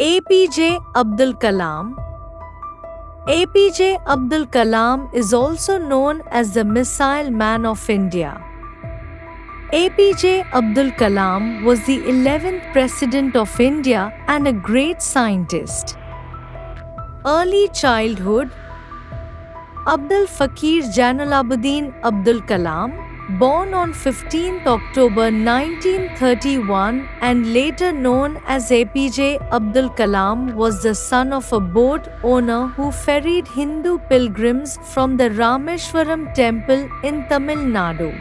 APJ Abdul Kalam. APJ Abdul Kalam is also known as the Missile Man of India. APJ Abdul Kalam was the 11th President of India and a great scientist. Early childhood. Abdul Fakir Jainulabuddin Abdul Kalam, born on 15 October 1931 and later known as APJ Abdul Kalam, was the son of a boat owner who ferried Hindu pilgrims from the Rameshwaram temple in Tamil Nadu.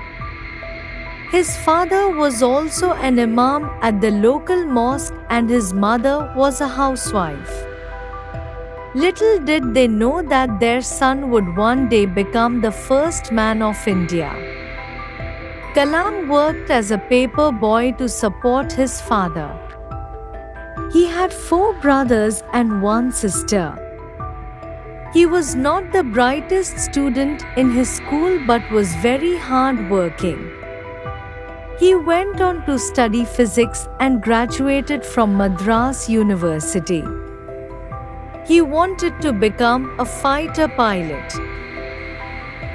His father was also an imam at the local mosque and his mother was a housewife. Little did they know that their son would one day become the first man of India. Kalam worked as a paper boy to support his father. He had 4 brothers and 1 sister. He was not the brightest student in his school but was very hard-working. He went on to study physics and graduated from Madras University. He wanted to become a fighter pilot.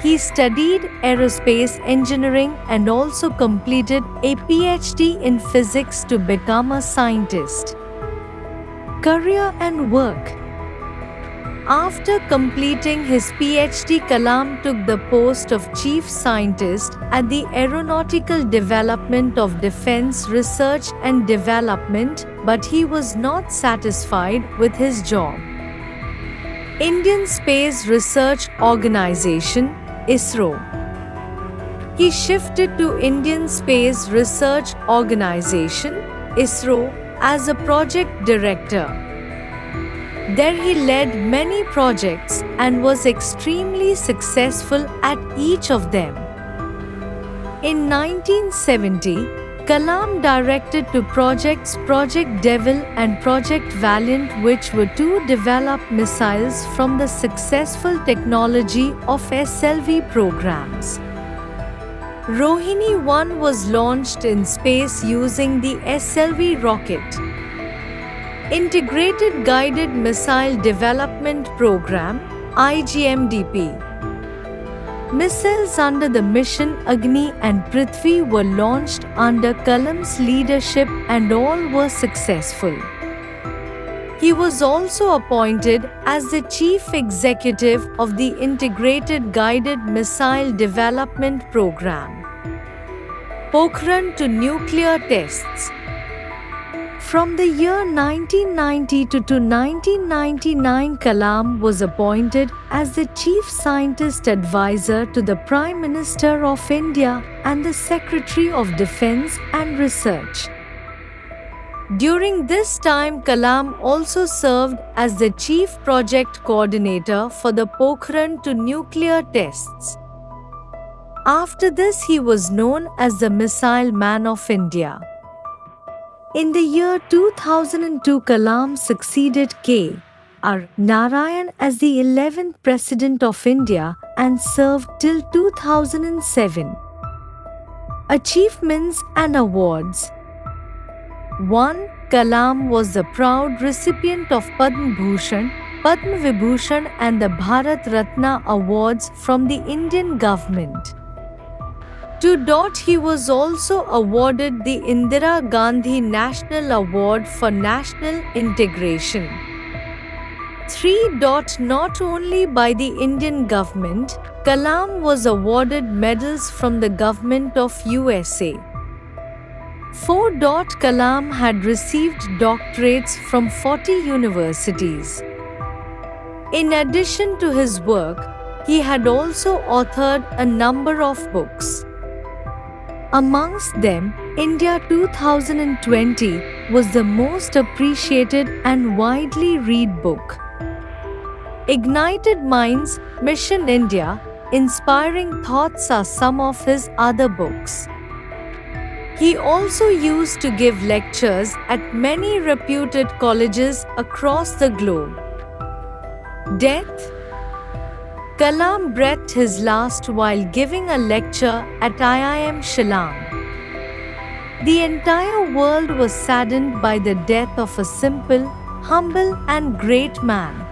He studied aerospace engineering and also completed a PhD in physics to become a scientist. Career and work. After completing his PhD, Kalam took the post of Chief Scientist at the Aeronautical Development of Defence Research and Development, but he was not satisfied with his job. Indian Space Research Organisation (ISRO). He shifted to Indian Space Research Organisation (ISRO) as a project director. There he led many projects and was extremely successful at each of them. In 1970, Kalam directed 2 projects, Project Devil and Project Valiant, which were to develop missiles from the successful technology of SLV programs. Rohini 1 was launched in space using the SLV rocket. Integrated Guided Missile Development Program (IGMDP). Missiles under the mission Agni and Prithvi were launched under Kalam's leadership and all were successful. He was also appointed as the Chief Executive of the Integrated Guided Missile Development Program. Pokhran to nuclear tests. From the year 1990 to 1999, Kalam was appointed as the Chief Scientist Advisor to the Prime Minister of India and the Secretary of Defence and Research. During this time, Kalam also served as the Chief Project Coordinator for the Pokhran to nuclear tests. After this, he was known as the Missile Man of India. In the year 2002, Kalam succeeded K.R. Narayan as the 11th President of India and served till 2007. Achievements and awards. 1. Kalam was the proud recipient of Padma Bhushan, Padma Vibhushan and the Bharat Ratna awards from the Indian government. 2. He was also awarded the Indira Gandhi National Award for National Integration. 3. Not only by the Indian government, Kalam was awarded medals from the government of USA. 4. Kalam had received doctorates from 40 universities. In addition to his work, he had also authored a number of books. Amongst them, India 2020 was the most appreciated and widely read book. Ignited Minds, Mission India, Inspiring Thoughts are some of his other books. He also used to give lectures at many reputed colleges across the globe. Death. Kalam breathed his last while giving a lecture at IIM Shillong. The entire world was saddened by the death of a simple, humble and great man.